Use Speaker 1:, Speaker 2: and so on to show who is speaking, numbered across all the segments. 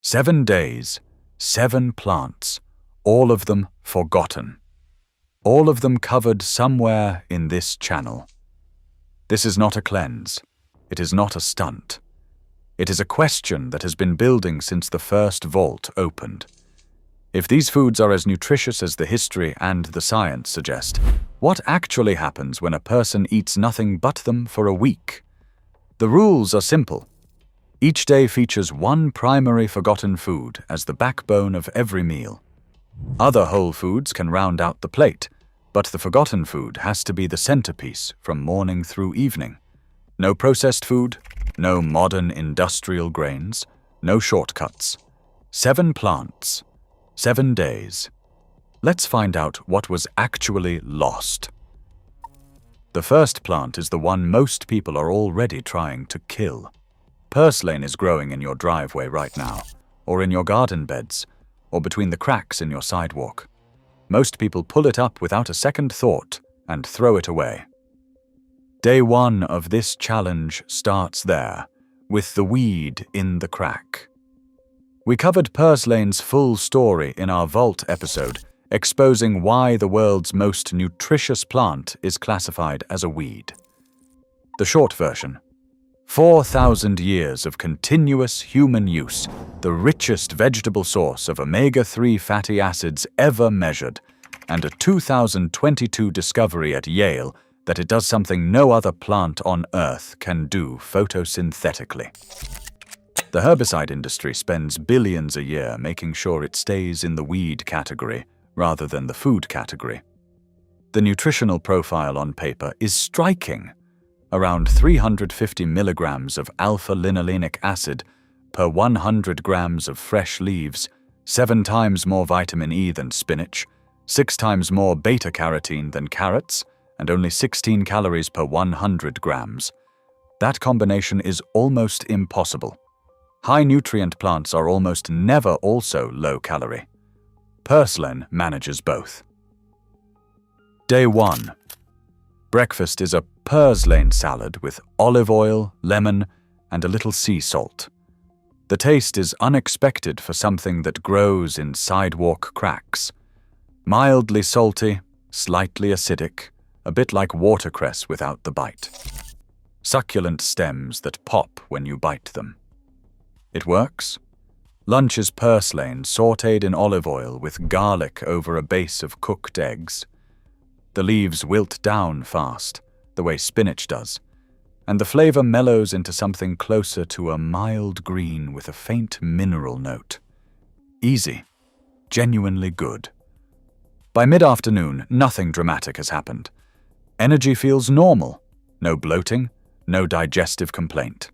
Speaker 1: 7 days, 7 plants, all of them forgotten. All of them covered somewhere in this channel. This is not a cleanse. It is not a stunt. It is a question that has been building since the first vault opened. If these foods are as nutritious as the history and the science suggest, what actually happens when a person eats nothing but them for a week? The rules are simple. Each day features one primary forgotten food as the backbone of every meal. Other whole foods can round out the plate, but the forgotten food has to be the centerpiece from morning through evening. No processed food, no modern industrial grains, no shortcuts. 7 plants, 7 days. Let's find out what was actually lost. The first plant is the one most people are already trying to kill. Purslane is growing in your driveway right now, or in your garden beds, or between the cracks in your sidewalk. Most people pull it up without a second thought and throw it away. Day 1 of this challenge starts there, with the weed in the crack. We covered Purslane's full story in our Vault episode, exposing why the world's most nutritious plant is classified as a weed. The short version: 4,000 years of continuous human use, the richest vegetable source of omega-3 fatty acids ever measured, and a 2022 discovery at Yale that it does something no other plant on Earth can do photosynthetically. The herbicide industry spends billions a year making sure it stays in the weed category rather than the food category. The nutritional profile on paper is striking. Around 350 milligrams of alpha-linolenic acid per 100 grams of fresh leaves, 7 times more vitamin E than spinach, 6 times more beta-carotene than carrots, and only 16 calories per 100 grams. That combination is almost impossible. High-nutrient plants are almost never also low-calorie. Purslane manages both. Day 1. Breakfast is a Purslane salad with olive oil, lemon, and a little sea salt. The taste is unexpected for something that grows in sidewalk cracks. Mildly salty, slightly acidic, a bit like watercress without the bite. Succulent stems that pop when you bite them. It works. Lunch is Purslane sautéed in olive oil with garlic over a base of cooked eggs. The leaves wilt down fast, the way spinach does, and the flavor mellows into something closer to a mild green with a faint mineral note. Easy. Genuinely good. By mid-afternoon, nothing dramatic has happened. Energy feels normal. No bloating, no digestive complaint.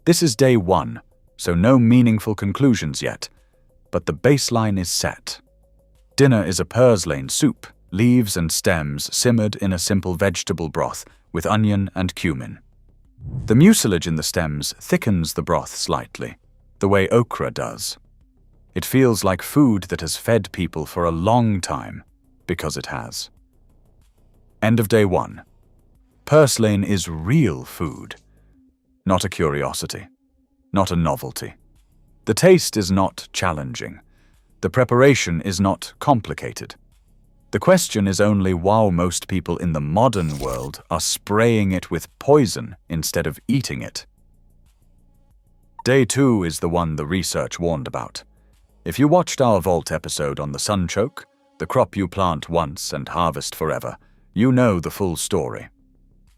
Speaker 1: This is day 1, so no meaningful conclusions yet, but the baseline is set. Dinner is a Purslane soup, leaves and stems simmered in a simple vegetable broth with onion and cumin. The mucilage in the stems thickens the broth slightly, the way okra does. It feels like food that has fed people for a long time, because it has. End of day 1. Purslane is real food, not a curiosity, not a novelty. The taste is not challenging. The preparation is not complicated. The question is only why most people in the modern world are spraying it with poison instead of eating it. Day 2 is the one the research warned about. If you watched our Vault episode on the Sunchoke, the crop you plant once and harvest forever, you know the full story.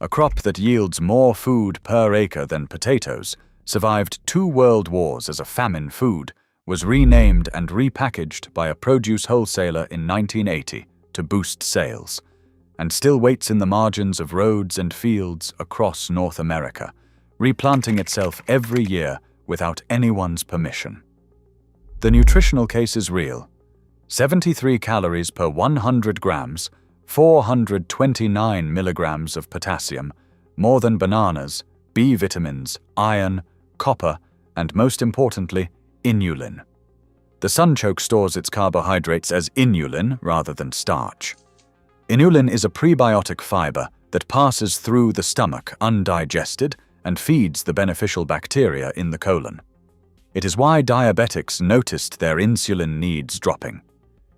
Speaker 1: A crop that yields more food per acre than potatoes, survived 2 world wars as a famine food, was renamed and repackaged by a produce wholesaler in 1980 to boost sales, and still waits in the margins of roads and fields across North America, replanting itself every year without anyone's permission. The nutritional case is real. 73 calories per 100 grams, 429 milligrams of potassium, more than bananas, B vitamins, iron, copper, and most importantly, inulin. The Sunchoke stores its carbohydrates as inulin rather than starch. Inulin is a prebiotic fiber that passes through the stomach undigested and feeds the beneficial bacteria in the colon. It is why diabetics noticed their insulin needs dropping.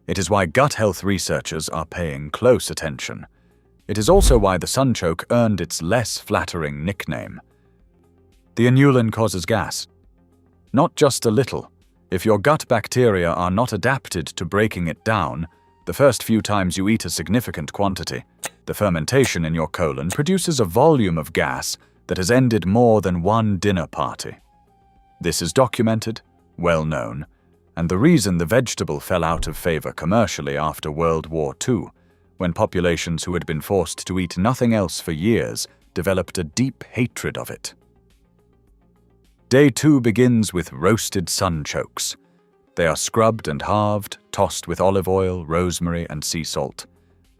Speaker 1: It is why gut health researchers are paying close attention. It is also why the Sunchoke earned its less flattering nickname. The inulin causes gas. Not just a little. If your gut bacteria are not adapted to breaking it down, the first few times you eat a significant quantity, the fermentation in your colon produces a volume of gas that has ended more than one dinner party. This is documented, well known, and the reason the vegetable fell out of favor commercially after World War II, when populations who had been forced to eat nothing else for years developed a deep hatred of it. Day 2 begins with roasted sunchokes. They are scrubbed and halved, tossed with olive oil, rosemary, and sea salt,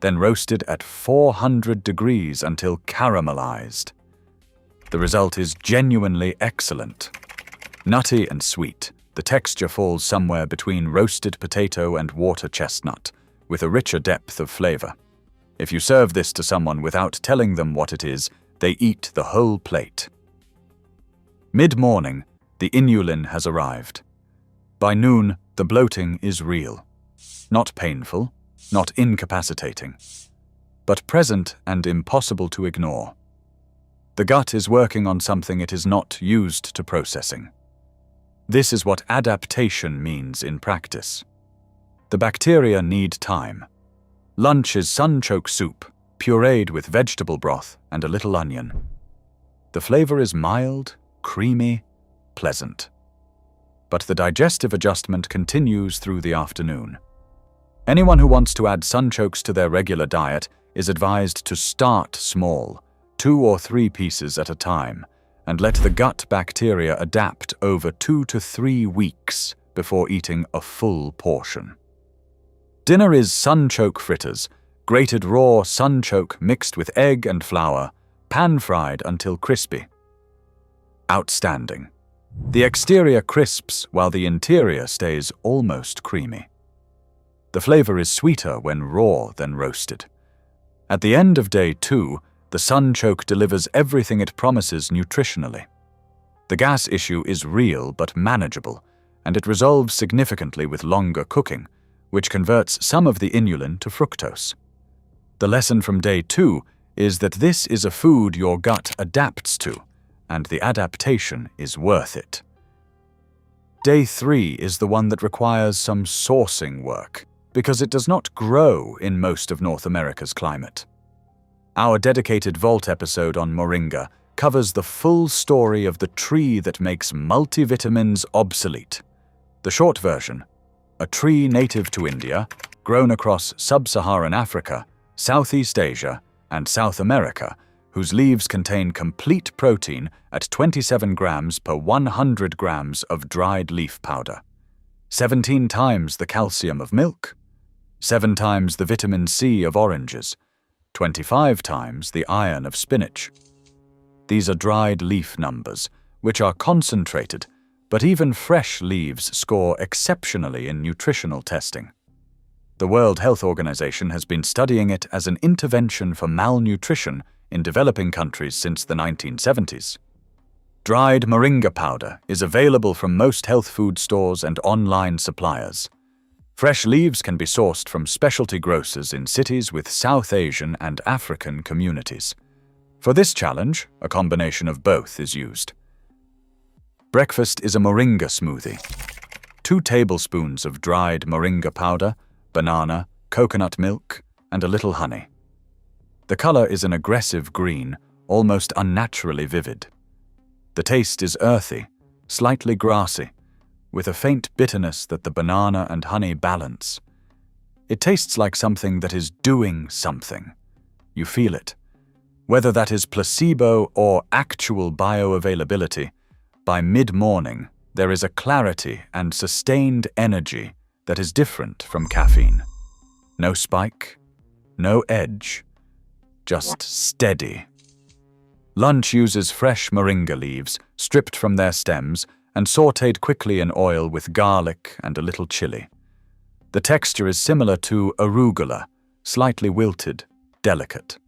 Speaker 1: then roasted at 400 degrees until caramelized. The result is genuinely excellent. Nutty and sweet, the texture falls somewhere between roasted potato and water chestnut, with a richer depth of flavor. If you serve this to someone without telling them what it is, they eat the whole plate. Mid-morning, the inulin has arrived. By noon, the bloating is real. Not painful, not incapacitating, but present and impossible to ignore. The gut is working on something it is not used to processing. This is what adaptation means in practice. The bacteria need time. Lunch is sunchoke soup, pureed with vegetable broth and a little onion. The flavor is mild, creamy, pleasant. But the digestive adjustment continues through the afternoon. Anyone who wants to add sunchokes to their regular diet is advised to start small, 2 or 3 pieces at a time, and let the gut bacteria adapt over 2 to 3 weeks before eating a full portion. Dinner is sunchoke fritters, grated raw sunchoke mixed with egg and flour, pan-fried until crispy. Outstanding. The exterior crisps while the interior stays almost creamy. The flavor is sweeter when raw than roasted. At the end of day 2, the sunchoke delivers everything it promises nutritionally. The gas issue is real but manageable, and it resolves significantly with longer cooking, which converts some of the inulin to fructose. The lesson from day 2 is that this is a food your gut adapts to, and the adaptation is worth it. Day 3 is the one that requires some sourcing work, because it does not grow in most of North America's climate. Our dedicated Vault episode on Moringa covers the full story of the tree that makes multivitamins obsolete. The short version: a tree native to India, grown across sub-Saharan Africa, Southeast Asia, and South America, whose leaves contain complete protein at 27 grams per 100 grams of dried leaf powder, 17 times the calcium of milk, 7 times the vitamin C of oranges, 25 times the iron of spinach. These are dried leaf numbers, which are concentrated, but even fresh leaves score exceptionally in nutritional testing. The World Health Organization has been studying it as an intervention for malnutrition in developing countries since the 1970s. Dried moringa powder is available from most health food stores and online suppliers. Fresh leaves can be sourced from specialty grocers in cities with South Asian and African communities. For this challenge, a combination of both is used. Breakfast is a moringa smoothie. 2 tablespoons of dried moringa powder, banana, coconut milk, and a little honey. The color is an aggressive green, almost unnaturally vivid. The taste is earthy, slightly grassy, with a faint bitterness that the banana and honey balance. It tastes like something that is doing something. You feel it. Whether that is placebo or actual bioavailability, by mid-morning, there is a clarity and sustained energy that is different from caffeine. No spike, no edge, just steady. Lunch uses fresh moringa leaves, stripped from their stems, and sautéed quickly in oil with garlic and a little chili. The texture is similar to arugula, slightly wilted, delicate.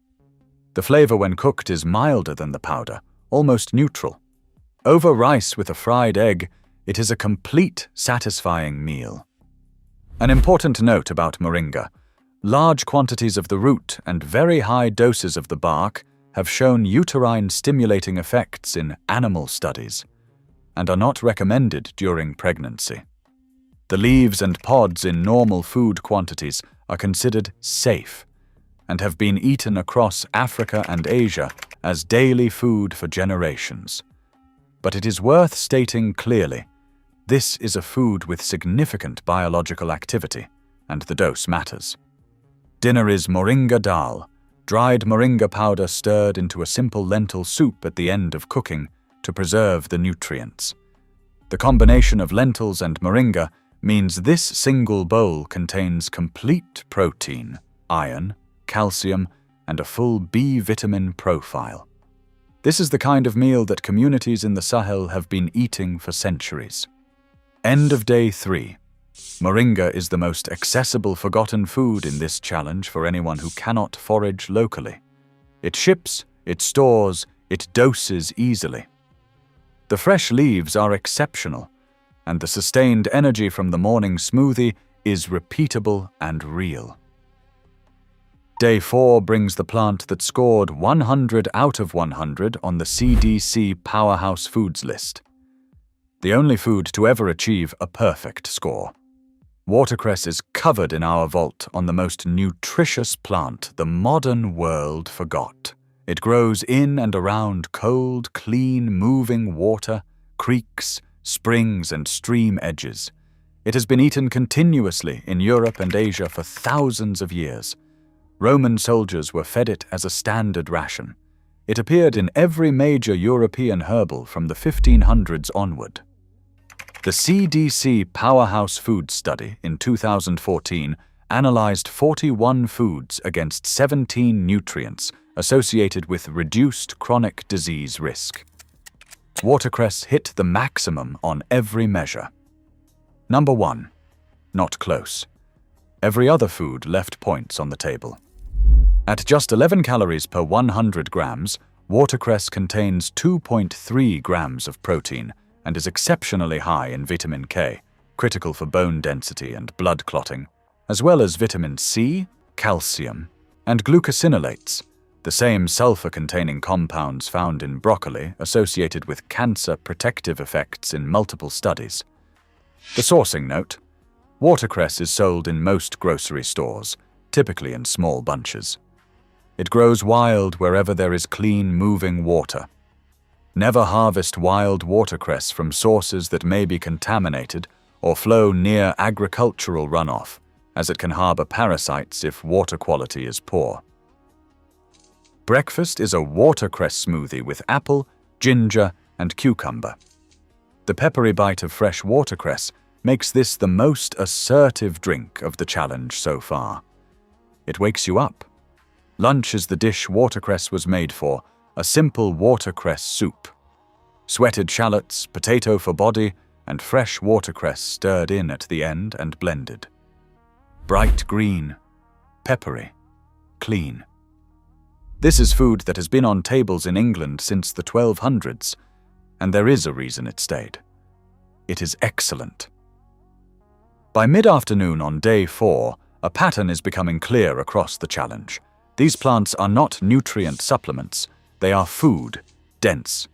Speaker 1: The flavor when cooked is milder than the powder, almost neutral. Over rice with a fried egg, It is a complete, satisfying meal. An important note about moringa: large quantities of the root and very high doses of the bark have shown uterine-stimulating effects in animal studies and are not recommended during pregnancy. The leaves and pods in normal food quantities are considered safe and have been eaten across Africa and Asia as daily food for generations. But it is worth stating clearly, this is a food with significant biological activity, and the dose matters. Dinner is moringa dal, dried moringa powder stirred into a simple lentil soup at the end of cooking to preserve the nutrients. The combination of lentils and moringa means this single bowl contains complete protein, iron, calcium, and a full B vitamin profile. This is the kind of meal that communities in the Sahel have been eating for centuries. End of day 3. Moringa is the most accessible forgotten food in this challenge for anyone who cannot forage locally. It ships, it stores, it doses easily. The fresh leaves are exceptional, and the sustained energy from the morning smoothie is repeatable and real. Day 4 brings the plant that scored 100 out of 100 on the CDC Powerhouse Foods list. The only food to ever achieve a perfect score. Watercress is covered in our vault on the most nutritious plant the modern world forgot. It grows in and around cold, clean, moving water, creeks, springs, and stream edges. It has been eaten continuously in Europe and Asia for thousands of years. Roman soldiers were fed it as a standard ration. It appeared in every major European herbal from the 1500s onward. The CDC Powerhouse Foods study in 2014 analyzed 41 foods against 17 nutrients associated with reduced chronic disease risk. Watercress hit the maximum on every measure. Number 1. Not close. Every other food left points on the table. At just 11 calories per 100 grams, watercress contains 2.3 grams of protein and is exceptionally high in vitamin K, critical for bone density and blood clotting, as well as vitamin C, calcium, and glucosinolates, the same sulfur-containing compounds found in broccoli associated with cancer protective effects in multiple studies. The sourcing note: watercress is sold in most grocery stores, typically in small bunches. It grows wild wherever there is clean, moving water. Never harvest wild watercress from sources that may be contaminated or flow near agricultural runoff, as it can harbor parasites if water quality is poor. Breakfast is a watercress smoothie with apple, ginger, and cucumber. The peppery bite of fresh watercress makes this the most assertive drink of the challenge so far. It wakes you up. Lunch is the dish watercress was made for, a simple watercress soup. Sweated shallots, potato for body, and fresh watercress stirred in at the end and blended. Bright green, peppery, clean. This is food that has been on tables in England since the 1200s, and there is a reason it stayed. It is excellent. By mid-afternoon on day 4, a pattern is becoming clear across the challenge. These plants are not nutrient supplements, they are food, dense,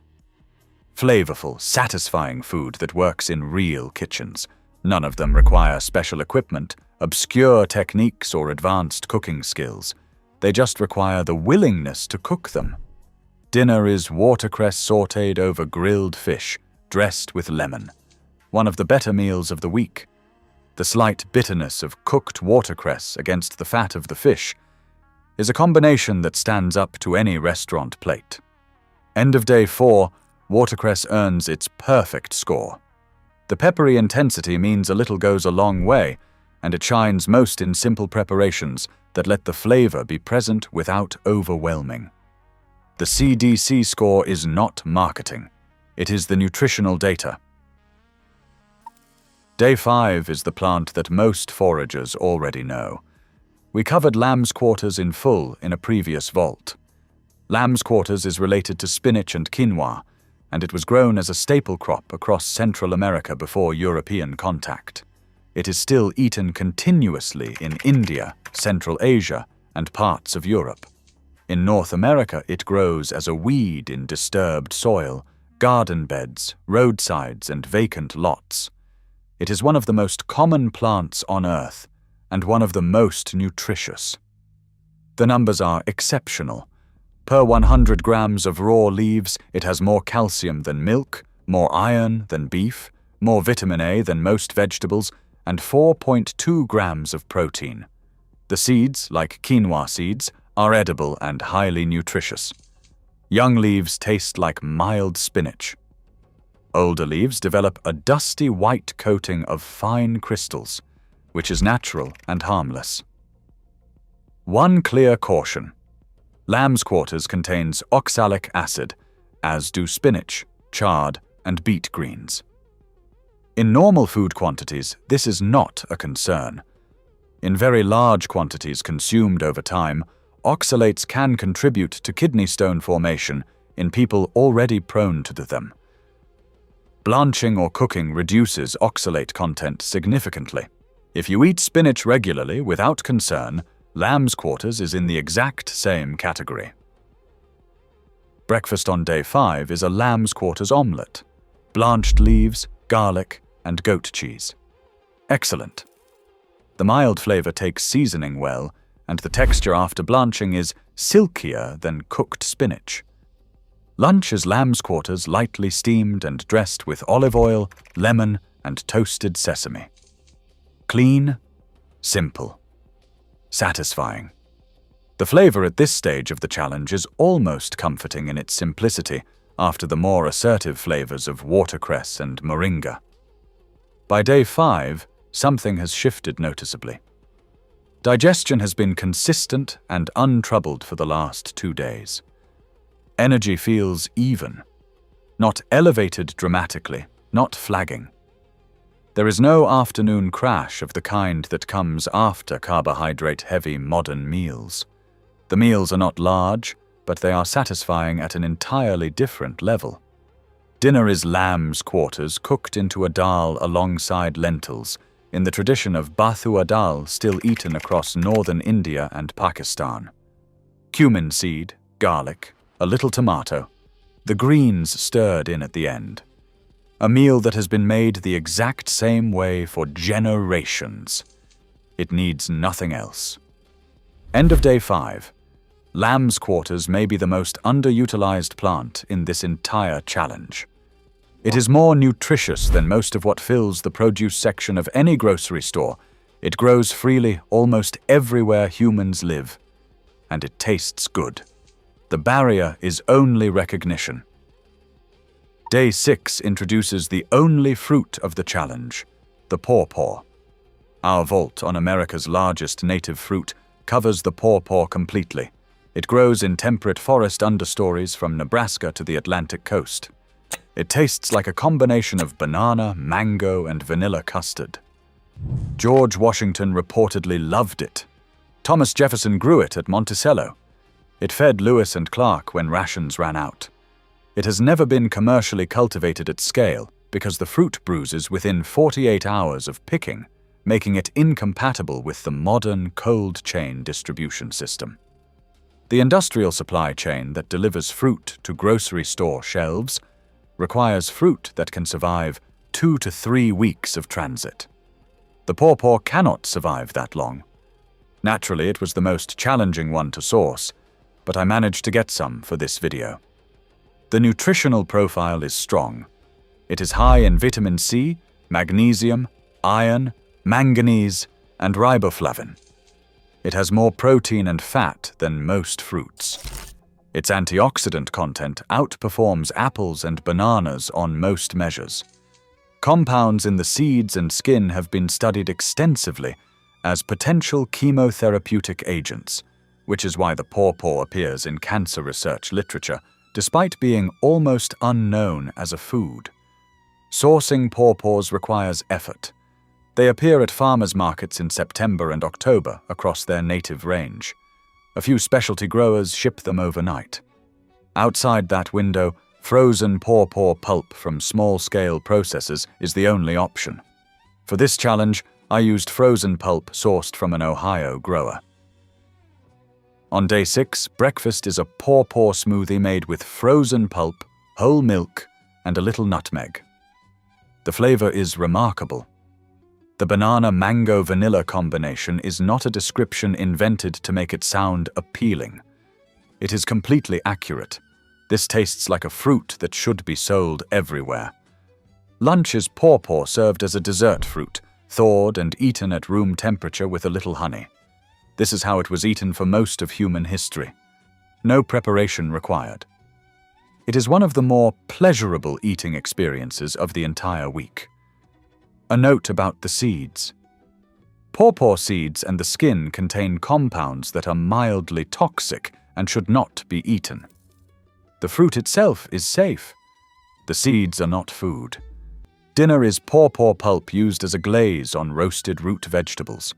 Speaker 1: flavorful, satisfying food that works in real kitchens. None of them require special equipment, obscure techniques, or advanced cooking skills. They just require the willingness to cook them. Dinner is watercress sautéed over grilled fish, dressed with lemon. One of the better meals of the week. The slight bitterness of cooked watercress against the fat of the fish is a combination that stands up to any restaurant plate. End of day 4, watercress earns its perfect score. The peppery intensity means a little goes a long way, and it shines most in simple preparations that let the flavor be present without overwhelming. The CDC score is not marketing. It is the nutritional data. Day 5 is the plant that most foragers already know. We covered lamb's quarters in full in a previous vault. Lamb's quarters is related to spinach and quinoa, and it was grown as a staple crop across Central America before European contact. It is still eaten continuously in India, Central Asia, and parts of Europe. In North America, it grows as a weed in disturbed soil, garden beds, roadsides, and vacant lots. It is one of the most common plants on Earth, and one of the most nutritious. The numbers are exceptional. Per 100 grams of raw leaves, it has more calcium than milk, more iron than beef, more vitamin A than most vegetables, and 4.2 grams of protein. The seeds, like quinoa seeds, are edible and highly nutritious. Young leaves taste like mild spinach. Older leaves develop a dusty white coating of fine crystals, which is natural and harmless. One clear caution. Lamb's quarters contains oxalic acid, as do spinach, chard, and beet greens. In normal food quantities, this is not a concern. In very large quantities consumed over time, oxalates can contribute to kidney stone formation in people already prone to them. Blanching or cooking reduces oxalate content significantly. If you eat spinach regularly without concern, lamb's quarters is in the exact same category. Breakfast on day 5 is a lamb's quarters omelette, blanched leaves, garlic, and goat cheese. Excellent. The mild flavor takes seasoning well, and the texture after blanching is silkier than cooked spinach. Lunch is lamb's quarters lightly steamed and dressed with olive oil, lemon, and toasted sesame. Clean, simple, satisfying. The flavor at this stage of the challenge is almost comforting in its simplicity after the more assertive flavors of watercress and moringa. By day 5, something has shifted noticeably. Digestion has been consistent and untroubled for the last 2 days. Energy feels even, not elevated dramatically, not flagging. There is no afternoon crash of the kind that comes after carbohydrate-heavy modern meals. The meals are not large, but they are satisfying at an entirely different level. Dinner is lamb's quarters cooked into a dal alongside lentils, in the tradition of bathua dal still eaten across northern India and Pakistan. Cumin seed, garlic, a little tomato, the greens stirred in at the end. A meal that has been made the exact same way for generations. It needs nothing else. End of day 5. Lamb's quarters may be the most underutilized plant in this entire challenge. It is more nutritious than most of what fills the produce section of any grocery store. It grows freely almost everywhere humans live, and it tastes good. The barrier is only recognition. Day 6 introduces the only fruit of the challenge, the pawpaw. Our vault on America's largest native fruit covers the pawpaw completely. It grows in temperate forest understories from Nebraska to the Atlantic coast. It tastes like a combination of banana, mango, and vanilla custard. George Washington reportedly loved it. Thomas Jefferson grew it at Monticello. It fed Lewis and Clark when rations ran out. It has never been commercially cultivated at scale because the fruit bruises within 48 hours of picking, making it incompatible with the modern cold chain distribution system. The industrial supply chain that delivers fruit to grocery store shelves requires fruit that can survive 2 to 3 weeks of transit. The pawpaw cannot survive that long. Naturally, it was the most challenging one to source, but I managed to get some for this video. The nutritional profile is strong. It is high in vitamin C, magnesium, iron, manganese, and riboflavin. It has more protein and fat than most fruits. Its antioxidant content outperforms apples and bananas on most measures. Compounds in the seeds and skin have been studied extensively as potential chemotherapeutic agents, which is why the pawpaw appears in cancer research literature, despite being almost unknown as a food. Sourcing pawpaws requires effort. They appear at farmers' markets in September and October across their native range. A few specialty growers ship them overnight. Outside that window, Frozen pawpaw pulp from small-scale processors is the only option. For this challenge, I used frozen pulp sourced from an Ohio grower. On day 6, breakfast is a pawpaw smoothie made with frozen pulp, whole milk, and a little nutmeg. The flavor is remarkable. The banana-mango-vanilla combination is not a description invented to make it sound appealing. It is completely accurate. This tastes like a fruit that should be sold everywhere. Lunch is pawpaw served as a dessert fruit, thawed and eaten at room temperature with a little honey. This is how it was eaten for most of human history. No preparation required. It is one of the more pleasurable eating experiences of the entire week. A note about the seeds. Pawpaw seeds and the skin contain compounds that are mildly toxic and should not be eaten. The fruit itself is safe. The seeds are not food. Dinner is pawpaw pulp used as a glaze on roasted root vegetables.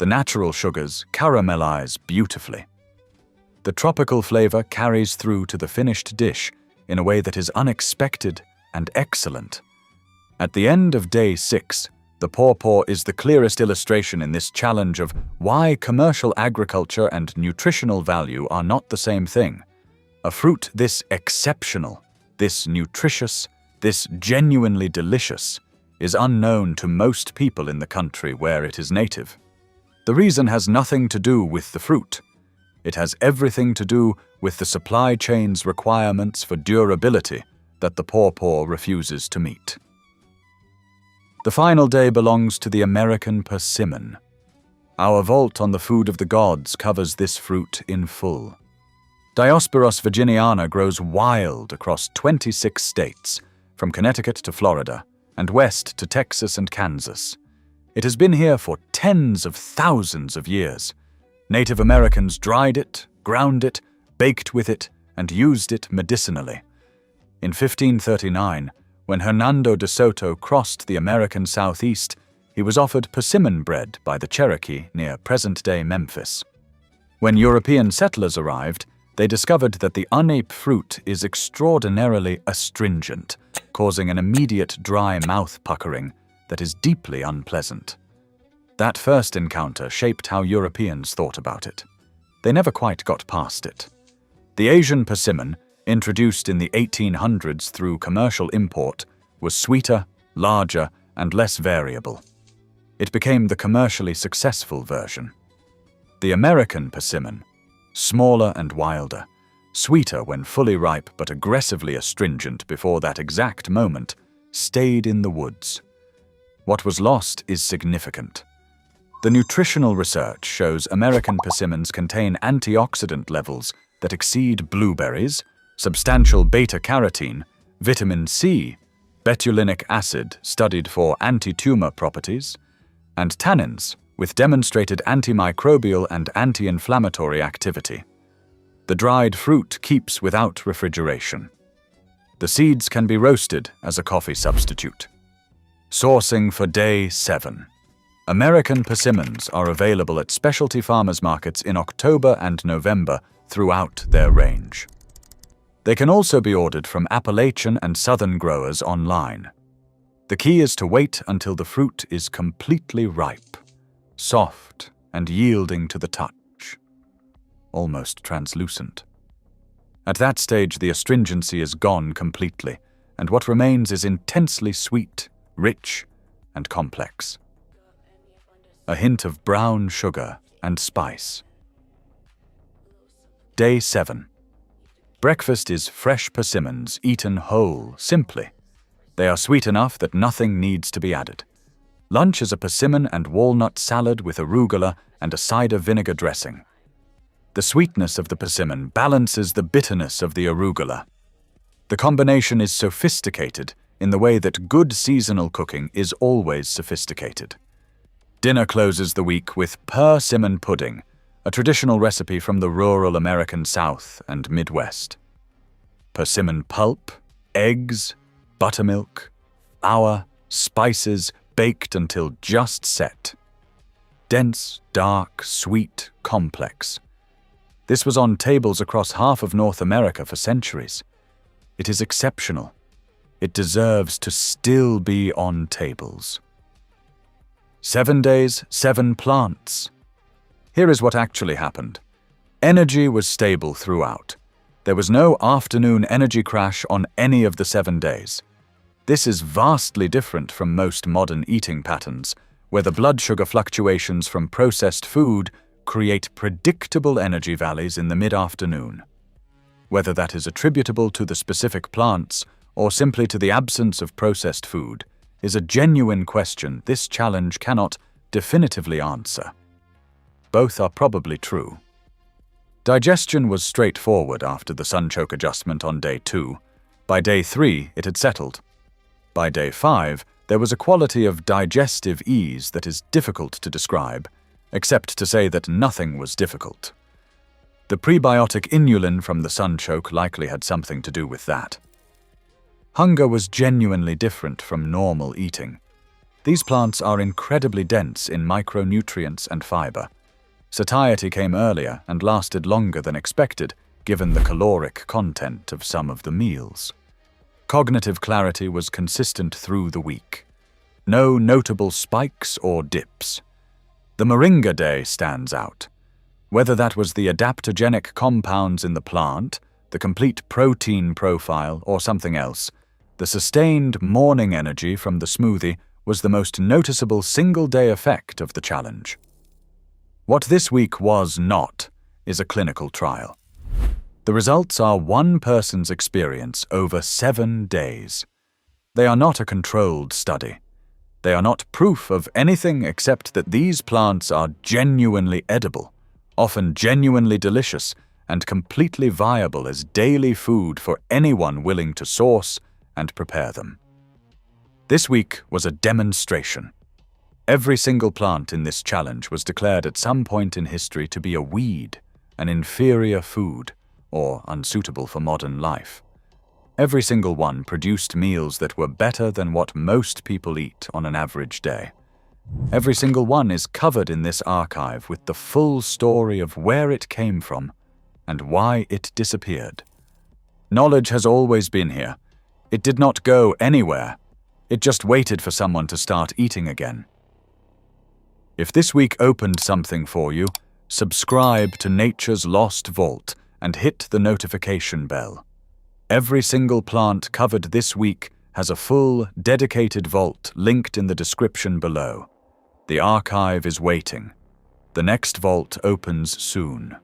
Speaker 1: The natural sugars caramelize beautifully. The tropical flavor carries through to the finished dish in a way that is unexpected and excellent. At the end of day 6, the pawpaw is the clearest illustration in this challenge of why commercial agriculture and nutritional value are not the same thing. A fruit this exceptional, this nutritious, this genuinely delicious, is unknown to most people in the country where it is native. The reason has nothing to do with the fruit. It has everything to do with the supply chain's requirements for durability that the pawpaw refuses to meet. The final day belongs to the American persimmon. Our vault on the food of the gods covers this fruit in full. Diospyros virginiana grows wild across 26 states, from Connecticut to Florida, and west to Texas and Kansas. It has been here for tens of thousands of years. Native Americans dried it, ground it, baked with it, and used it medicinally. In 1539, when Hernando de Soto crossed the American Southeast, he was offered persimmon bread by the Cherokee near present-day Memphis. When European settlers arrived, they discovered that the unape fruit is extraordinarily astringent, causing an immediate dry mouth puckering that is deeply unpleasant. That first encounter shaped how Europeans thought about it. They never quite got past it. The Asian persimmon, introduced in the 1800s through commercial import, was sweeter, larger, and less variable. It became the commercially successful version. The American persimmon, smaller and wilder, sweeter when fully ripe but aggressively astringent before that exact moment, stayed in the woods. What was lost is significant. The nutritional research shows American persimmons contain antioxidant levels that exceed blueberries, substantial beta-carotene, vitamin C, betulinic acid studied for anti-tumor properties, and tannins with demonstrated antimicrobial and anti-inflammatory activity. The dried fruit keeps without refrigeration. The seeds can be roasted as a coffee substitute. Sourcing for day 7. American persimmons are available at specialty farmers markets in October and November throughout their range. They can also be ordered from Appalachian and Southern growers online. The key is to wait until the fruit is completely ripe, soft and yielding to the touch, almost translucent. At that stage, the astringency is gone completely, and what remains is intensely sweet, rich, and complex. A hint of brown sugar and spice. Day 7. Breakfast is fresh persimmons eaten whole, simply. They are sweet enough that nothing needs to be added. Lunch is a persimmon and walnut salad with arugula and a cider vinegar dressing. The sweetness of the persimmon balances the bitterness of the arugula. The combination is sophisticated in the way that good seasonal cooking is always sophisticated. Dinner closes the week with persimmon pudding, a traditional recipe from the rural American South and Midwest. Persimmon pulp, eggs, buttermilk, flour, spices, baked until just set. Dense, dark, sweet, complex. This was on tables across half of North America for centuries. It is exceptional. It deserves to still be on tables. 7 days, 7 plants. Here is what actually happened. Energy was stable throughout. There was no afternoon energy crash on any of the 7 days. This is vastly different from most modern eating patterns, where the blood sugar fluctuations from processed food create predictable energy valleys in the mid-afternoon. Whether that is attributable to the specific plants or simply to the absence of processed food is a genuine question this challenge cannot definitively answer. Both are probably true. Digestion was straightforward after the Sunchoke adjustment on day 2. By day 3, it had settled. By day 5, there was a quality of digestive ease that is difficult to describe, except to say that nothing was difficult. The prebiotic inulin from the Sunchoke likely had something to do with that. Hunger was genuinely different from normal eating. These plants are incredibly dense in micronutrients and fiber. Satiety came earlier and lasted longer than expected, given the caloric content of some of the meals. Cognitive clarity was consistent through the week. No notable spikes or dips. The Moringa day stands out. Whether that was the adaptogenic compounds in the plant, the complete protein profile, or something else, the sustained morning energy from the smoothie was the most noticeable single-day effect of the challenge. What this week was not is a clinical trial. The results are one person's experience over 7 days. They are not a controlled study. They are not proof of anything except that these plants are genuinely edible, often genuinely delicious, and completely viable as daily food for anyone willing to source and prepare them. This week was a demonstration. Every single plant in this challenge was declared at some point in history to be a weed, an inferior food, or unsuitable for modern life. Every single one produced meals that were better than what most people eat on an average day. Every single one is covered in this archive with the full story of where it came from and why it disappeared. Knowledge has always been here. It did not go anywhere. It just waited for someone to start eating again. If this week opened something for you, subscribe to Nature's Lost Vault and hit the notification bell. Every single plant covered this week has a full, dedicated vault linked in the description below. The archive is waiting. The next vault opens soon.